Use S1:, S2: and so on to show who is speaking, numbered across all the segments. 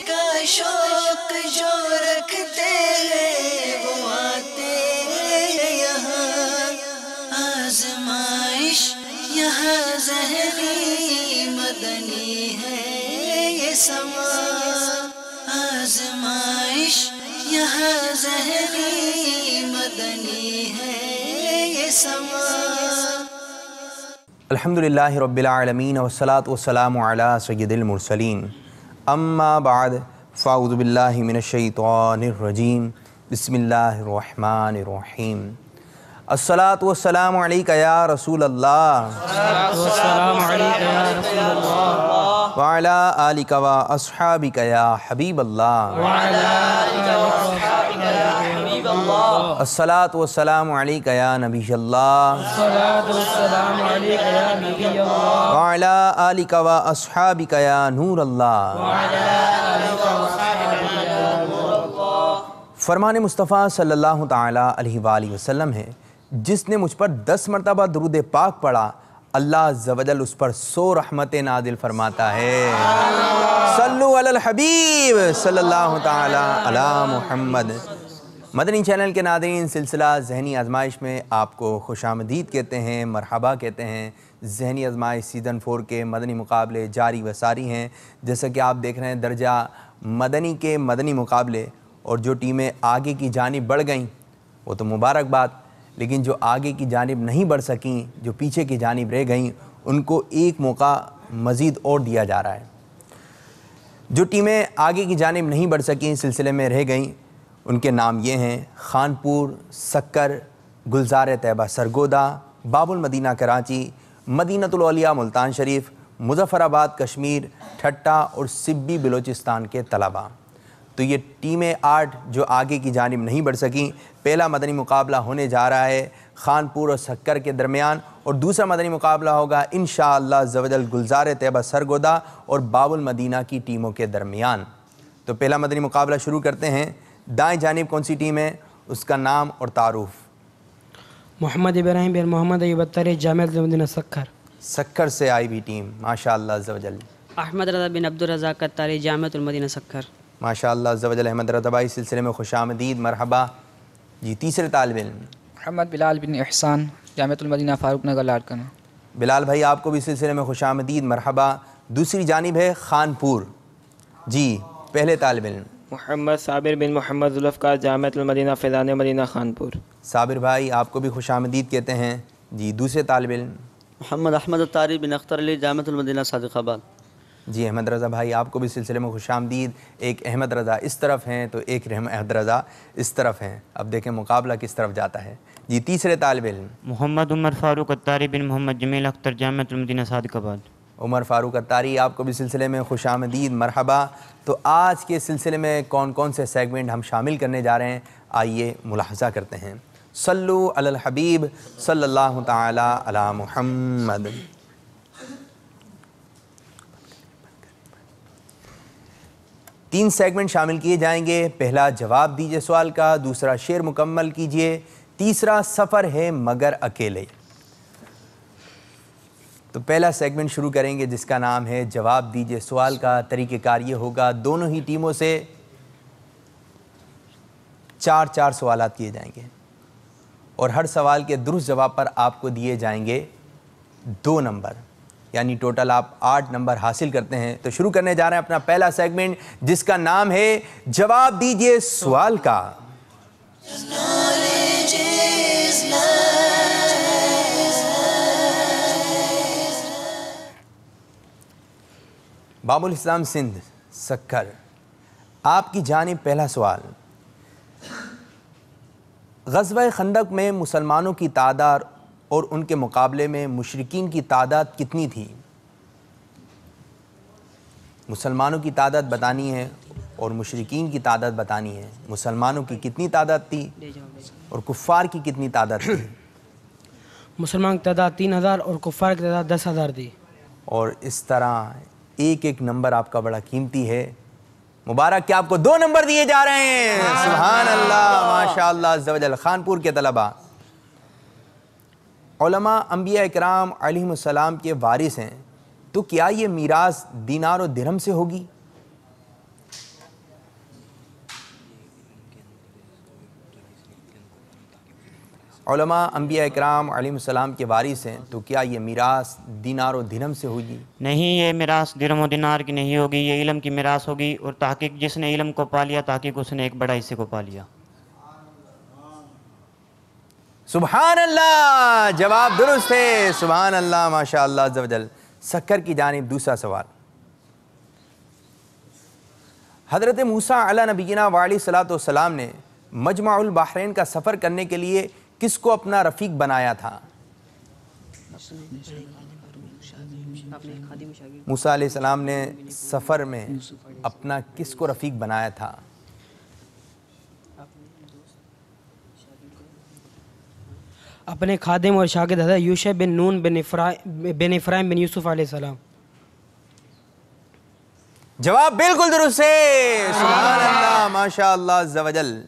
S1: کا شوق جو رکھتے ہیں وہ آتے ہیں یہاں، آزمائش یہاں ذہنی مدنی ہے یہ سما، آزمائش یہاں ذہنی مدنی ہے یہ سما۔
S2: الحمدللہ رب العالمین والصلاة والسلام علی سید المرسلین، اما بعد فاعوذ باللہ من الشیطان الرجیم، بسم اللہ الرحمن الرحیم۔ الصلاة والسلام علیکہ یا رسول اللہ، وعلی آلکہ و اصحابکہ یا حبیب اللہ، الصلاة والسلام علیکہ یا نبی اللہ، وعلی آلکہ و اصحابکہ یا نور اللہ۔ فرمان مصطفیٰ صلی اللہ تعالیٰ علیہ وآلہ وسلم ہے، جس نے مجھ پر 10 مرتبہ درود پاک پڑھا، اللہ عز و جل اس پر 100 رحمتیں نازل فرماتا ہے۔ صلو علی الحبیب صلی اللہ تعالیٰ علی محمد۔ مدنی چینل کے ناظرین، سلسلہ ذہنی آزمائش میں آپ کو خوش آمدید کہتے ہیں، مرحبا کہتے ہیں۔ ذہنی آزمائش سیزن 4 کے مدنی مقابلے جاری و ساری ہیں۔ جیسا کہ آپ دیکھ رہے ہیں، درجہ مدنی کے مدنی مقابلے، اور جو ٹیمیں آگے کی جانب بڑھ گئیں وہ تو مبارکباد، لیکن جو آگے کی جانب نہیں بڑھ سکیں، جو پیچھے کی جانب رہ گئیں، ان کو ایک موقع مزید اور دیا جا رہا ہے۔ جو ٹیمیں آگے کی جانب نہیں بڑھ سکیں، سلسلے میں رہ گئیں، ان کے نام یہ ہیں: خانپور، سکر، گلزار طیبہ سرگودا، باب المدینہ کراچی، مدینہ الاولیاء ملتان شریف، مظفر آباد کشمیر، ٹھٹا اور سبی بلوچستان کے طلباء۔ تو یہ ٹیمیں 8 جو آگے کی جانب نہیں بڑھ سکیں، پہلا مدنی مقابلہ ہونے جا رہا ہے خانپور اور سکر کے درمیان، اور دوسرا مدنی مقابلہ ہوگا انشاءاللہ عز و جل گلزار طیبہ سرگودا اور باب المدینہ کی ٹیموں کے درمیان۔ تو پہلا مدنی مقابلہ شروع کرتے ہیں۔ دائیں جانب کون سی ٹیم ہے، اس کا نام اور تعارف؟
S3: محمد ابراہیم بن محمد ایوب اتاری، جامعۃ المدینہ سکر۔
S2: سکر سے آئی بھی ٹیم، ماشاءاللہ عز و جل۔
S4: احمد رضا بن عبدالرزاق اتاری، جامعۃ المدینہ سکر۔
S2: ماشاءاللہ عز و جل، احمد رضا بھائی سلسلے میں خوش آمدید، مرحبا جی۔ تیسرے طالب علم؟
S5: محمد بلال بن احسان، جامعۃ المدینہ فاروق نگر لاڑکانہ۔
S2: بلال بھائی آپ کو بھی سلسلے میں خوش آمدید، مرحبا۔ دوسری جانب ہے خانپور جی، پہلے طالب علم؟
S6: محمد صابر بن محمد ذوالفقار، جامعۃ المدینہ فیضان مدینہ خانپور۔
S2: صابر بھائی آپ کو بھی خوش آمدید کہتے ہیں جی۔ دوسرے طالب علم؟
S7: محمد احمد الطاری بن اختر علی، جامعۃ المدینہ صادق آباد۔
S2: جی احمد رضا بھائی آپ کو بھی سلسلے میں خوش آمدید۔ ایک احمد رضا اس طرف ہیں تو ایک احمد رضا اس طرف ہیں، اب دیکھیں مقابلہ کس طرف جاتا ہے جی۔ تیسرے طالب علم؟
S8: محمد عمر فاروق اتاری بن محمد جمیل اختر، جامعۃ المدینہ صادق آباد۔
S2: عمر فاروق اتاری آپ کو بھی سلسلے میں خوش آمدید، مرحبا۔ تو آج کے سلسلے میں کون کون سے سیگمنٹ ہم شامل کرنے جا رہے ہیں، آئیے ملاحظہ کرتے ہیں۔ صلو علی الحبیب صلی اللہ تعالی علی محمد۔ 3 سیگمنٹ شامل کیے جائیں گے۔ پہلا جواب دیجئے سوال کا، دوسرا شعر مکمل کیجئے، تیسرا سفر ہے مگر اکیلے۔ تو پہلا سیگمنٹ شروع کریں گے جس کا نام ہے جواب دیجئے سوال کا۔ طریقہ کار یہ ہوگا، دونوں ہی ٹیموں سے 4 سوالات کیے جائیں گے، اور ہر سوال کے درست جواب پر آپ کو دیے جائیں گے 2 نمبر، یعنی ٹوٹل آپ 8 نمبر حاصل کرتے ہیں۔ تو شروع کرنے جا رہے ہیں اپنا پہلا سیگمنٹ جس کا نام ہے جواب دیجئے سوال کا۔ باب الاسلام سندھ سکر، آپ کی جانب پہلا سوال۔ غزوہ خندق میں مسلمانوں کی تعداد اور ان کے مقابلے میں مشرکین کی تعداد کتنی تھی؟ مسلمانوں کی تعداد بتانی ہے اور مشرکین کی تعداد بتانی ہے۔ مسلمانوں کی کتنی تعداد تھی اور کفار کی کتنی تعداد تھی؟
S3: مسلمان کی تعداد 3000 اور کفار کی تعداد 10,000 تھی۔
S2: اور اس طرح ایک ایک نمبر آپ کا بڑا قیمتی ہے۔ مبارک کہ آپ کو 2 نمبر دیے جا رہے ہیں۔ سبحان اللہ، ماشاءاللہ عز و جل۔ خانپور کے طلباء، علماء انبیاء اکرام علیہم السلام کے وارث ہیں، تو کیا یہ میراث دینار و درہم سے ہوگی؟ علماء انبیاء اکرام علیہم السلام کے وارث ہیں، تو کیا یہ میراث دینار و درہم سے ہوگی؟
S8: نہیں، یہ میراث درہم و دینار کی نہیں ہوگی، یہ علم کی میراث ہوگی، اور تحقیق جس نے علم کو پا لیا تحقیق اس نے ایک بڑا حصے کو پا لیا۔
S2: سبحان اللہ، جواب درست ہے، سبحان اللہ، ماشاء اللہ عز و جل۔ سکر کی جانب دوسرا سوال۔ حضرت موسیٰ علیہ نبینا وعلیہ الصلوۃ والسلام نے مجمع البحرین کا سفر کرنے کے لیے کس کو اپنا رفیق بنایا تھا؟ موسیٰ علیہ السلام نے سفر میں اپنا کس کو رفیق بنایا تھا؟
S3: اپنے خادم اور شاگرد حضرت یوشع بن نون بن افرایم بن یوسف علیہ السلام۔
S2: جواب بالکل درست ہے، سبحان اللہ، ماشاء اللہ عز و جل۔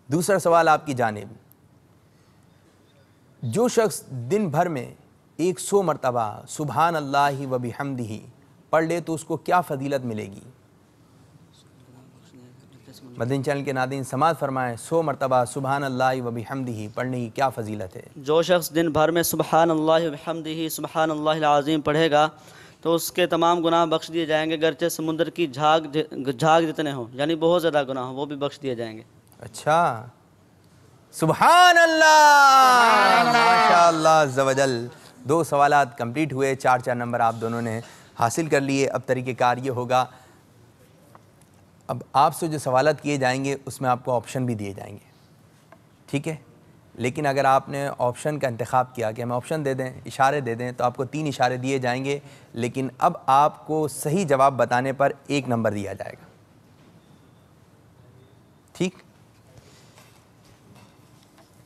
S2: دوسرا سوال آپ کی جانب۔ جو شخص دن بھر میں 100 مرتبہ سبحان اللہ و بحمدہ پڑھ لے تو اس کو کیا فضیلت ملے گی؟ مدنی چینل کے ناظرین سماعت فرمائیں، 100 مرتبہ سبحان اللہ و بحمدہ پڑھنے کی کیا فضیلت ہے؟
S7: جو شخص دن بھر میں سبحان اللہ وبحمدہ سبحان اللہ العظیم پڑھے گا تو اس کے تمام گناہ بخش دیے جائیں گے، گرچہ سمندر کی جھاگ جتنے ہوں، یعنی بہت زیادہ گناہ ہوں، وہ بھی بخش دیے جائیں گے۔
S2: اچھا، سبحان اللہ، ماشاء اللہ عز و جل۔ 2 سوالات کمپلیٹ ہوئے، 4 نمبر آپ دونوں نے حاصل کر لیے۔ اب طریقہ کار یہ ہوگا، اب آپ سے جو سوالات کیے جائیں گے اس میں آپ کو آپشن بھی دیے جائیں گے، ٹھیک ہے؟ لیکن اگر آپ نے آپشن کا انتخاب کیا کہ ہمیں آپشن دے دیں، اشارے دے دیں، تو آپ کو 3 اشارے دیے جائیں گے، لیکن اب آپ کو صحیح جواب بتانے پر 1 نمبر دیا جائے گا، ٹھیک؟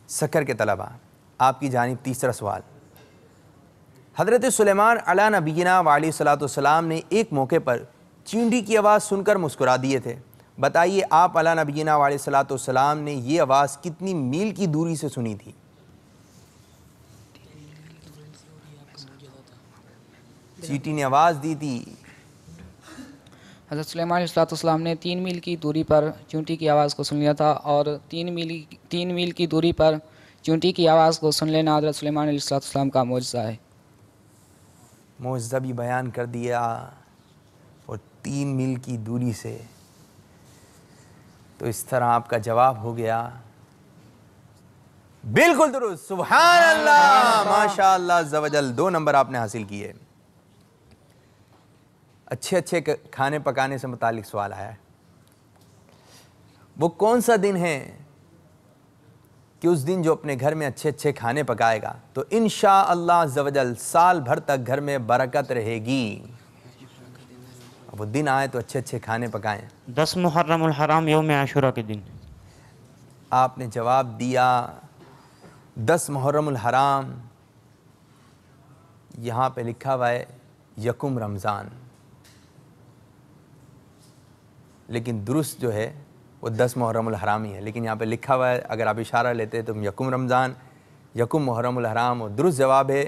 S2: سکر کے طلبہ، آپ کی جانب تیسرا سوال۔ حضرت سلیمان علیہ نبینا وعلیہ الصلوۃ والسلام نے ایک موقع پر چینٹی کی آواز سن کر مسکرا دیے تھے، بتائیے آپ علیہ نبینا علیہ الصلوۃ والسلام نے یہ آواز کتنی میل کی دوری سے سنی تھی؟ چینٹی نے آواز دی تھی۔
S5: حضرت سلیمان علیہ السلام نے 3 میل کی دوری پر چونٹی کی آواز کو سن لیا تھا، اور 3 میل کی دوری پر چونٹی کی آواز کو سن لینا حضرت سلیمان علیہ السلام کا معجزہ ہے۔
S2: معجزہ بھی بیان کر دیا، اور 3 میل کی دوری سے، تو اس طرح آپ کا جواب ہو گیا بالکل درست، سبحان اللہ، ماشاء اللہ عز و جل۔ 2 نمبر آپ نے حاصل کیے۔ اچھے کھانے پکانے سے متعلق سوال آیا ہے۔ وہ کون سا دن ہے کہ اس دن جو اپنے گھر میں اچھے کھانے پکائے گا تو انشاءاللہ عز و جل سال بھر تک گھر میں برکت رہے گی؟ وہ دن آئے تو اچھے کھانے پکائیں۔
S8: 10 محرم الحرام یوم عاشورہ کے دن۔
S2: آپ نے جواب دیا 10 محرم الحرام، یہاں پہ لکھا ہوا ہے 1 رمضان، لیکن درست جو ہے وہ 10 محرم الحرام ہی ہے، لیکن یہاں پہ لکھا ہوا ہے، اگر آپ اشارہ لیتے تو 1 رمضان 1 محرم الحرام، اور درست جواب ہے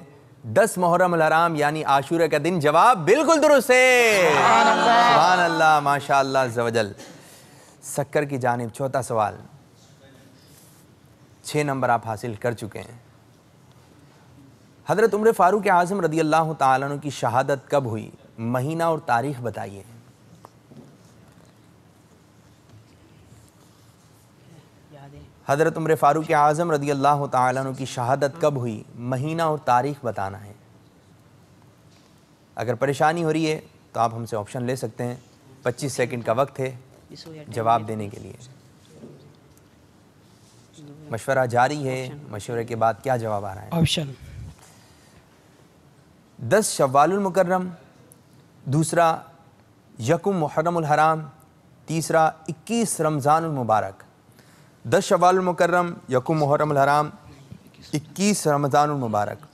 S2: 10 محرم الحرام یعنی عاشورہ کا دن۔ جواب بالکل درست ہے، سبحان اللہ، ماشاء اللہ عز و جل۔ سکر کی جانب چوتھا سوال۔ 6 نمبر آپ حاصل کر چکے ہیں۔ حضرت عمر فاروق اعظم رضی اللہ تعالیٰ عنہ کی شہادت کب ہوئی؟ مہینہ اور تاریخ بتائیے۔ حضرت عمر فاروق اعظم رضی اللہ تعالیٰ عنہ کی شہادت کب ہوئی؟ مہینہ اور تاریخ بتانا ہے۔ اگر پریشانی ہو رہی ہے تو آپ ہم سے آپشن لے سکتے ہیں، 25 سیکنڈ کا وقت ہے جواب دینے کے لیے۔ مشورہ جاری ہے، مشورے کے بعد کیا جواب آ رہا ہے؟
S3: آپشن
S2: 10 شوال المکرم، دوسرا 1 محرم الحرام، تیسرا 21 رمضان المبارک۔ 10 شوال المکرم، 1 محرم الحرام، 21 رمضان المبارک۔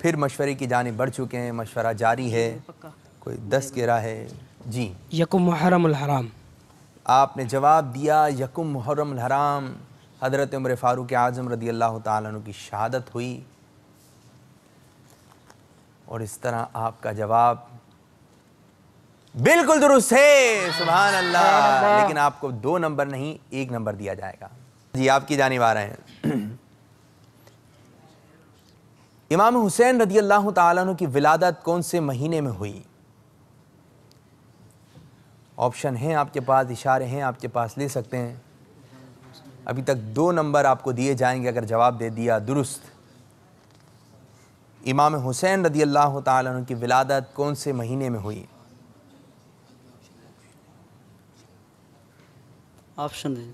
S2: پھر مشورے کی جانب بڑھ چکے ہیں، مشورہ جاری ہے، کوئی 10 کہہ رہا ہے جی
S3: 1 محرم الحرام۔
S2: آپ نے جواب دیا 1 محرم الحرام، حضرت عمر فاروق اعظم رضی اللہ تعالیٰ عنہ کی شہادت ہوئی، اور اس طرح آپ کا جواب بالکل درست ہے، سبحان اللہ۔ لیکن آپ کو 2 نمبر نہیں 1 نمبر دیا جائے گا۔ جی آپ کی جانب آ رہے ہیں. امام حسین رضی اللہ تعالیٰ عنہ کی ولادت کون سے مہینے میں ہوئی؟ آپشن ہیں آپ کے پاس، اشارے ہیں آپ کے پاس، لے سکتے ہیں. ابھی تک 2 نمبر آپ کو دیے جائیں گے اگر جواب دے دیا درست. امام حسین رضی اللہ تعالیٰ عنہ کی ولادت کون سے مہینے میں ہوئی؟
S7: آپشن دیں.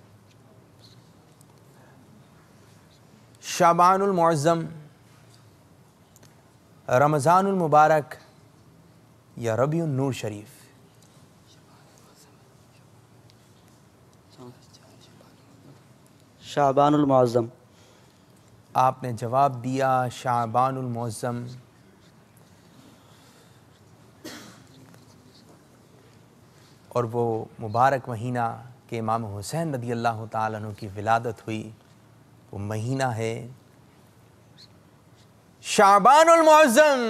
S2: شعبان المعظم، رمضان المبارک، یا ربیع النور شریف؟
S7: شعبان المعظم.
S2: آپ نے جواب دیا شعبان المعظم. اور وہ مبارک مہینہ کہ امام حسین رضی اللہ تعالیٰ عنہ کی ولادت ہوئی، وہ مہینہ ہے شعبان المعظم.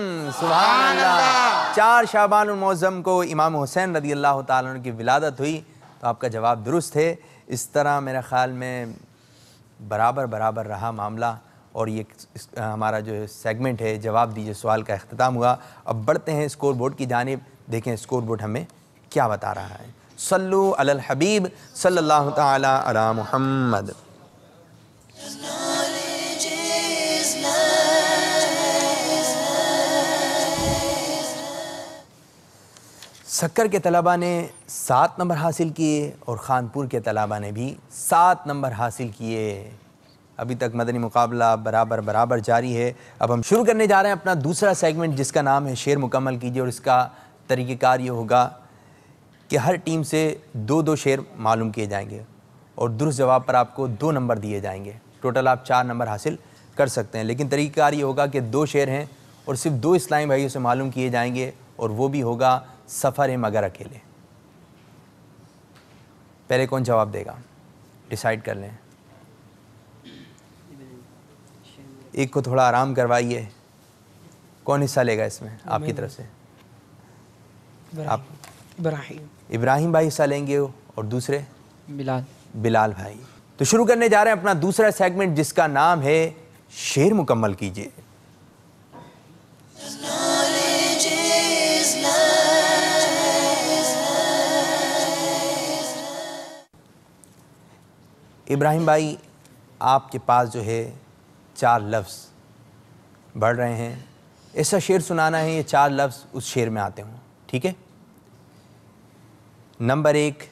S2: سبحان اللہ. 4 شعبان المعظم کو امام حسین رضی اللہ تعالیٰ عنہ کی ولادت ہوئی. تو آپ کا جواب درست ہے. اس طرح میرے خیال میں برابر رہا معاملہ، اور یہ ہمارا جو سیگمنٹ ہے جواب دیجئے سوال کا اختتام ہوا. اب بڑھتے ہیں اسکور بورڈ کی جانب، دیکھیں اسکور بورڈ ہمیں کیا بتا رہا ہے. صلو علی الحبیب صلی اللہ تعالی علی محمد. سکر کے طلبہ نے 7 نمبر حاصل کیے اور خانپور کے طلبہ نے بھی 7 نمبر حاصل کیے. ابھی تک مدنی مقابلہ برابر جاری ہے. اب ہم شروع کرنے جا رہے ہیں اپنا دوسرا سیگمنٹ جس کا نام ہے شعر مکمل کیجئے. اور اس کا طریقہ کار یہ ہوگا کہ ہر ٹیم سے 2 شعر معلوم کیے جائیں گے اور درست جواب پر آپ کو 2 نمبر دیے جائیں گے. ٹوٹل آپ 4 نمبر حاصل کر سکتے ہیں. لیکن طریقہ کار یہ ہوگا کہ 2 شعر ہیں اور صرف 2 اسلامی بھائیوں سے معلوم کیے جائیں گے، اور وہ بھی ہوگا سفر مگر اکیلے. پہلے کون جواب دے گا ڈیسائیڈ کر لیں. ایک کو تھوڑا آرام کروائیے. کون حصہ لے گا اس میں آپ کی طرف سے؟ آپ ابراہیم بھائی حصہ لیں گے، اور دوسرے بلال بھائی. تو شروع کرنے جا رہے ہیں اپنا دوسرا سیگمنٹ جس کا نام ہے شعر مکمل کیجئے. ابراہیم بھائی آپ کے پاس جو ہے 4 لفظ بڑھ رہے ہیں. ایسا شعر سنانا ہے یہ 4 لفظ اس شعر میں آتے ہوں. ٹھیک ہے؟ نمبر 1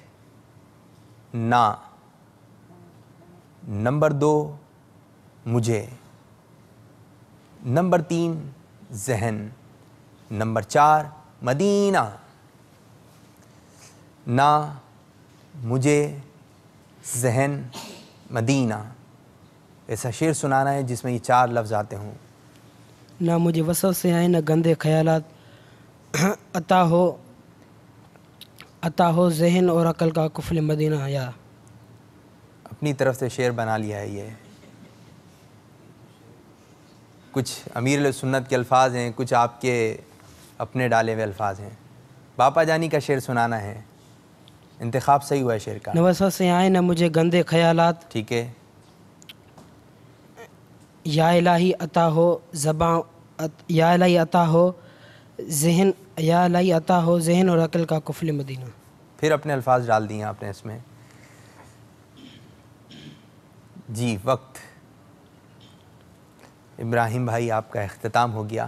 S2: نا، نمبر 2 مجھے، نمبر 3 ذہن، نمبر 4 مدینہ. نا، مجھے، ذہن، مدینہ. ایسا شعر سنانا ہے جس میں یہ 4 لفظ آتے ہوں.
S3: نہ مجھے وسوسے آئے نہ گندے خیالات، عطا ہو ذہن اور عقل کا قفل مدینہ. یا
S2: اپنی طرف سے شعر بنا لیا ہے. یہ کچھ امیر علیہ سنت کے الفاظ ہیں، کچھ آپ کے اپنے ڈالے ہوئے الفاظ ہیں. باپا جانی کا شعر سنانا ہے. انتخاب صحیح ہوا ہے شعر کا.
S3: نہ وسوسے آئے نہ مجھے گندے خیالات،
S2: ٹھیک ہے.
S3: یا الہی عطا ہو زباں، یا الہی عطا ہو ذہن، یا الہی عطا ہو ذہن اور عقل کا قفل مدینہ.
S2: پھر اپنے الفاظ ڈال دیے آپ نے اس میں. جی وقت. ابراہیم بھائی آپ کا اختتام ہو گیا.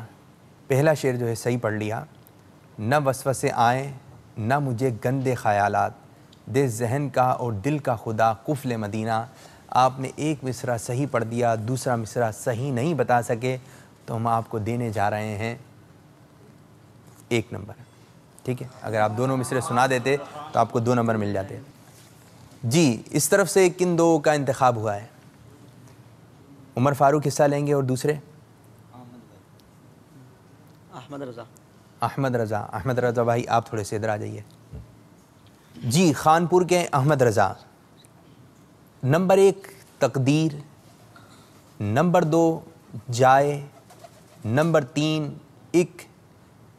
S2: پہلا شعر جو ہے صحیح پڑھ لیا. نہ وسوسے آئیں نہ مجھے گندے خیالات، دے ذہن کا اور دل کا خدا قفل مدینہ. آپ نے ایک مصرع صحیح پڑھ دیا، دوسرا مصرع صحیح نہیں بتا سکے، تو ہم آپ کو دینے جا رہے ہیں 1 نمبر. ٹھیک ہے؟ اگر آپ دونوں مصرع سنا دیتے تو آپ کو 2 نمبر مل جاتے. جی اس طرف سے کن 2 کا انتخاب ہوا ہے؟ عمر فاروق حصہ لیں گے اور دوسرے احمد رضا بھائی آپ تھوڑے سے ادھر آ جائیے. جی خانپور کے احمد رضا. نمبر 1 تقدیر، نمبر 2 جائے، نمبر 3 ایک،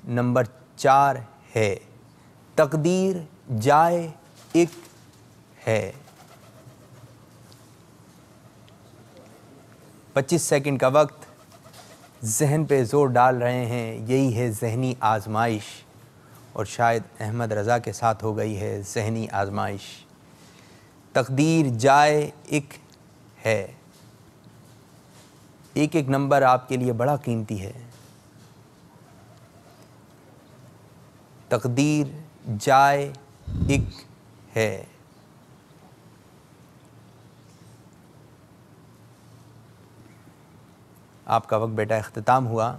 S2: نمبر 4 ہے. تقدیر، جائے، ایک، ہے. 25 سیکنڈ کا وقت ذہن پہ زور ڈال رہے ہیں، یہی ہے ذہنی آزمائش، اور شاید احمد رضا کے ساتھ ہو گئی ہے ذہنی آزمائش۔ تقدیر جائے ایک ہے، ایک ایک نمبر آپ کے لیے بڑا قیمتی ہے۔ تقدیر جائے ایک ہے۔ آپ کا وقت بیٹا اختتام ہوا۔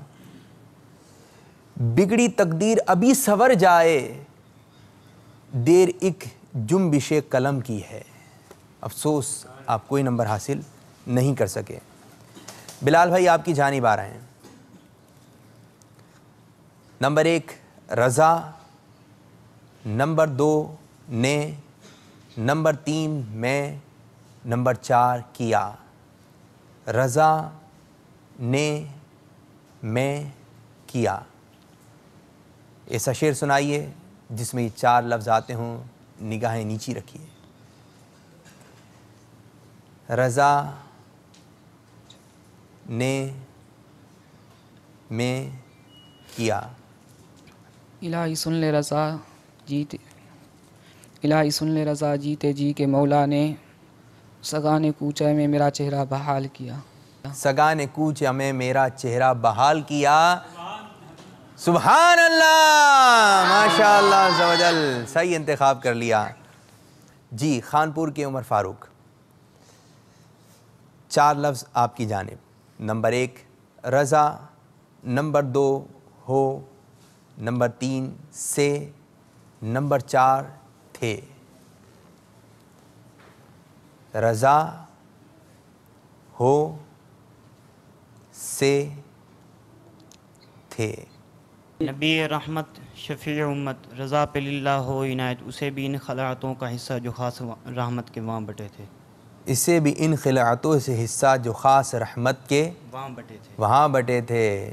S2: بگڑی تقدیر ابھی سنور جائے، دیر ایک جنبش قلم کی ہے۔ افسوس آپ کوئی نمبر حاصل نہیں کر سکے۔ بلال بھائی آپ کی جانب آ رہے ہیں۔ نمبر 1 رضا، نمبر 2 نے، نمبر 3 میں، نمبر 4 کیا۔ رضا، نے، میں، کیا۔ ایسا شعر سنائیے جس میں یہ 4 لفظ آتے ہوں، نگاہیں نیچی رکھیے۔ رضا، نے، میں، کیا۔
S5: الہی سن لے رضا جیتے، الہی سن لے رضا جیتے جی کے مولا نے، سگانے کوچے میں میرا چہرہ بحال کیا۔
S2: سگا نے کوچ ہمیں میرا چہرہ بحال کیا۔ سبحان اللہ، ماشاء اللہ عز و جل، صحیح انتخاب کر لیا۔ جی خانپور کے عمر فاروق، 4 لفظ آپ کی جانب۔ نمبر 1 رضا، نمبر 2 ہو، نمبر 3 سے، نمبر 4 تھے۔ رضا، ہو، سے، تھے۔
S8: نبی رحمت شفیع امت رضا پہ للہ ہو عنایت، اسے بھی ان خلعتوں کا حصہ جو خاص رحمت کے وہاں بٹے تھے۔
S2: اسے بھی ان خلعتوں سے حصہ جو خاص رحمت کے
S8: وہاں بٹے تھے۔
S2: وہاں بٹے تھے۔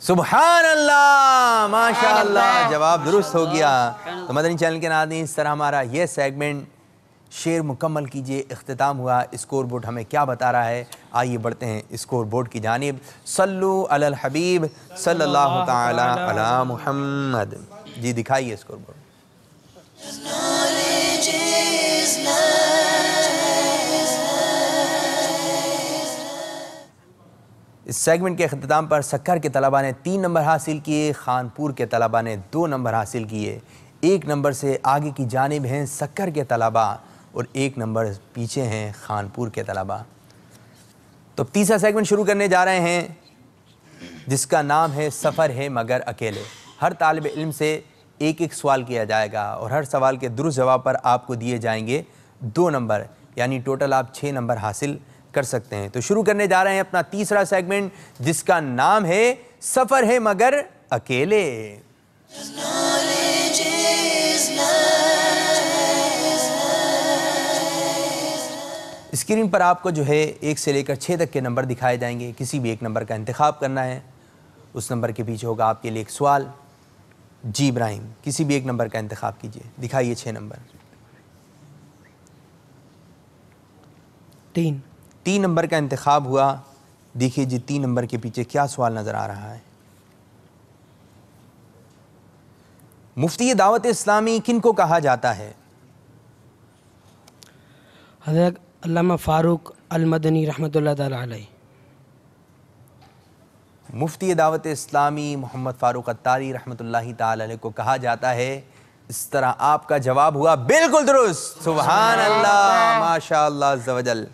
S2: سبحان اللہ، ماشاء اللہ، جواب درست ہو گیا۔ تو مدنی چینل کے ناظرین، اس طرح ہمارا یہ سیگمنٹ شعر مکمل کیجئے، اختتام ہوا۔ اسکور بورڈ ہمیں کیا بتا رہا ہے؟ آئیے بڑھتے ہیں اسکور بورڈ کی جانب۔ صلو علی الحبیب صلی اللہ تعالی علی محمد۔ جی دکھائیے اسکور بورڈ۔ اس سیگمنٹ کے اختتام پر سکر کے طلبہ نے 3 نمبر حاصل کیے، خانپور کے طلبہ نے 2 نمبر حاصل کیے۔ 1 نمبر سے آگے کی جانب ہیں سکر کے طلبہ اور 1 نمبر پیچھے ہیں خانپور کے طلبہ۔ تو تیسرا سیگمنٹ شروع کرنے جا رہے ہیں جس کا نام ہے سفر ہے مگر اکیلے۔ ہر طالب علم سے ایک سوال کیا جائے گا اور ہر سوال کے درست جواب پر آپ کو دیے جائیں گے 2 نمبر، یعنی ٹوٹل آپ 6 نمبر حاصل کر سکتے ہیں۔ تو شروع کرنے جا رہے ہیں اپنا تیسرا سیگمنٹ جس کا نام ہے سفر ہے مگر اکیلے۔ اسکرین پر آپ کو جو ہے 1 سے لے کر 6 تک کے نمبر دکھائے جائیں گے، کسی بھی ایک نمبر کا انتخاب کرنا ہے۔ اس نمبر کے پیچھے ہوگا آپ کے لیے ایک سوال۔ جی ابراہیم، کسی بھی ایک نمبر کا انتخاب کیجئے، دکھائیے 6 نمبر۔ 3 نمبر کا انتخاب ہوا۔ دیکھیے جی 3 نمبر کے پیچھے کیا سوال نظر آ رہا ہے۔ مفتی دعوت اسلامی کن کو کہا جاتا ہے؟
S3: حضرت علامہ فاروق المدنی رحمۃ اللہ تعالی علیہ۔
S2: مفتی دعوت اسلامی محمد فاروق اتاری رحمۃ اللہ تعالی علیہ کو کہا جاتا ہے۔ اس طرح آپ کا جواب ہوا بالکل درست۔ سبحان اللہ، ماشاء اللہ عز و جل۔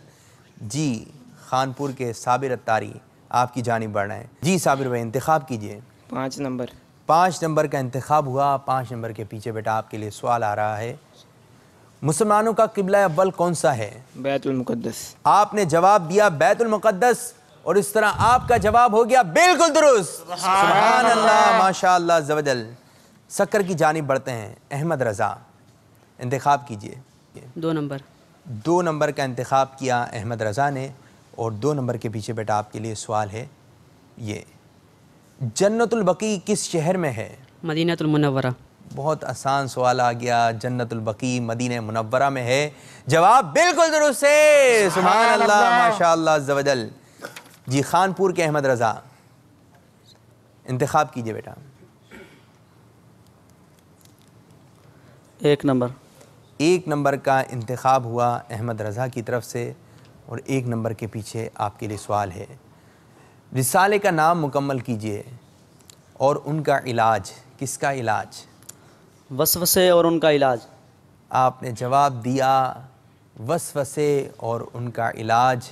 S2: جی خانپور کے صابر اتاری آپ کی جانب بڑھ رہے ہیں۔ جی صابر بھائی انتخاب کیجئے۔
S6: 5 نمبر۔
S2: 5 نمبر کا انتخاب ہوا۔ 5 نمبر کے پیچھے بیٹا آپ کے لیے سوال آ رہا ہے۔ مسلمانوں کا قبلہ اول کون سا ہے؟
S6: بیت المقدس۔
S2: آپ نے جواب دیا بیت المقدس اور اس طرح آپ کا جواب ہو گیا بالکل درست۔ سبحان اللہ، ماشاء اللہ عز و جل۔ سکر کی جانب بڑھتے ہیں۔ احمد رضا انتخاب کیجئے۔
S4: 2 نمبر۔
S2: 2 نمبر کا انتخاب کیا احمد رضا نے اور 2 نمبر کے پیچھے بیٹا آپ کے لیے سوال ہے یہ، جنت البقیع کس شہر میں ہے؟
S4: مدینہ المنورہ۔
S2: بہت آسان سوال آ گیا، جنت البقیع مدینہ منورہ میں ہے، جواب بالکل درست ہے، سبحان اللہ، ماشاءاللہ عز و جل۔ جی خانپور کے احمد رضا، انتخاب کیجئے بیٹا۔
S7: 1 نمبر۔
S2: 1 نمبر کا انتخاب ہوا احمد رضا کی طرف سے، اور 1 نمبر کے پیچھے آپ کے لیے سوال ہے۔ رسالے کا نام مکمل کیجئے اور ان کا علاج۔ کس کا علاج؟
S7: وسوسے اور ان کا علاج۔
S2: آپ نے جواب دیا وسوسے اور ان کا علاج،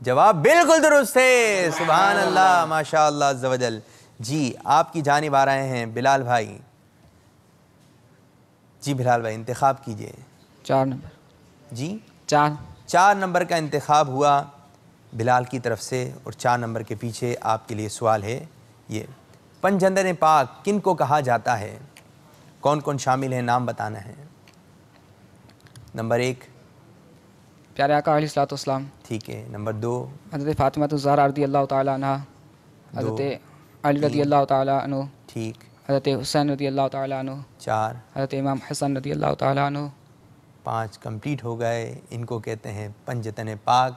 S2: جواب بالکل درست ہے، سبحان اللہ، ماشاءاللہ عز و جل۔ جی آپ کی جانب آ رہے ہیں بلال بھائی۔ جی بلال بھائی انتخاب کیجئے۔
S5: 4 نمبر۔
S2: جی
S5: 4
S2: نمبر کا انتخاب ہوا بلال کی طرف سے، اور 4 نمبر کے پیچھے آپ کے لیے سوال ہے یہ، پنجندر پاک کن کو کہا جاتا ہے؟ کون کون شامل ہیں، نام بتانا ہے۔ نمبر 1
S5: پیارے آقا علیہ الصلوۃ والسلام،
S2: ٹھیک ہے۔ نمبر 2
S5: حضرت فاطمہ الزہرا رضی اللہ تعالیٰ عنہ، حضرت علی رضی اللہ تعالیٰ عنہ،
S2: ٹھیک۔
S5: حضرت حسین رضی اللہ تعالیٰ عنہ،
S2: 4
S5: حضرت امام حسن رضی اللہ تعالیٰ عنہ۔
S2: 5 کمپلیٹ ہو گئے، ان کو کہتے ہیں پنجتن پاک۔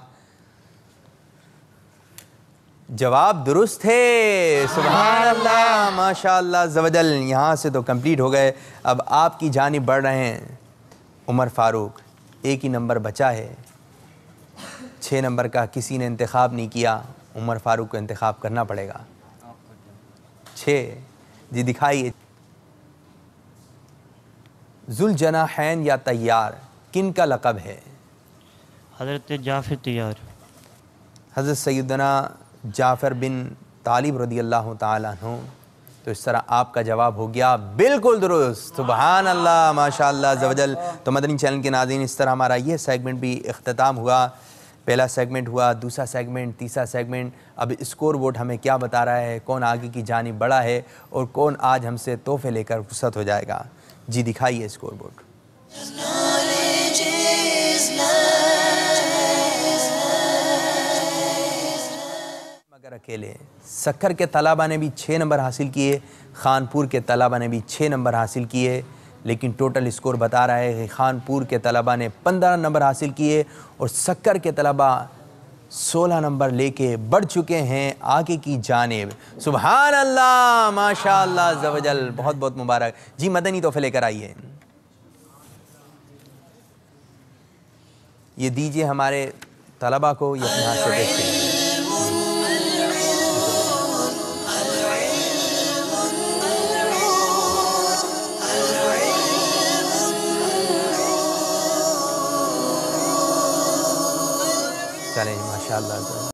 S2: جواب درست ہے، سبحان اللہ، ماشاءاللہ عز و جل۔ یہاں سے تو کمپلیٹ ہو گئے، اب آپ کی جانب بڑھ رہے ہیں عمر فاروق۔ 1 ہی نمبر بچا ہے، 6 نمبر کا کسی نے انتخاب نہیں کیا، عمر فاروق کو انتخاب کرنا پڑے گا۔ 6 جی دکھائیے۔ ذوالجناحین یا طیار کن کا لقب ہے؟
S8: حضرت جعفر طیار۔
S2: حضرت سیدنا جعفر بن طالب رضی اللہ تعالیٰ عنہ۔ تو اس طرح آپ کا جواب ہو گیا بالکل درست، سبحان اللہ، ماشاءاللہ عز و جل۔ تو مدنی چینل کے ناظرین، اس طرح ہمارا یہ سیگمنٹ بھی اختتام ہوا۔ پہلا سیگمنٹ ہوا، دوسرا سیگمنٹ، تیسرا سیگمنٹ۔ اب اسکور بورڈ ہمیں کیا بتا رہا ہے، کون آگے کی جانب بڑھا ہے اور کون آج ہم سے تحفے لے کر رخصت ہو جائے گا۔ جی دکھائیے اسکور بورڈ۔ مگر اکیلے سکر کے طلبہ نے بھی 6 نمبر حاصل کیے، خانپور کے طلبہ نے بھی 6 نمبر حاصل کیے، لیکن ٹوٹل اسکور بتا رہا ہے کہ خانپور کے طلبہ نے 15 نمبر حاصل کیے اور سکر کے طلبہ 16 نمبر لے کے بڑھ چکے ہیں آگے کی جانب۔ سبحان اللہ، ماشاءاللہ عز و جل، بہت بہت مبارک۔ جی مدنی تحفے لے کر آئیے، یہ دیجئے ہمارے طلبہ کو، یہ اپنے ہاتھ سے پیش کریں۔ چلیں ماشاءاللہ۔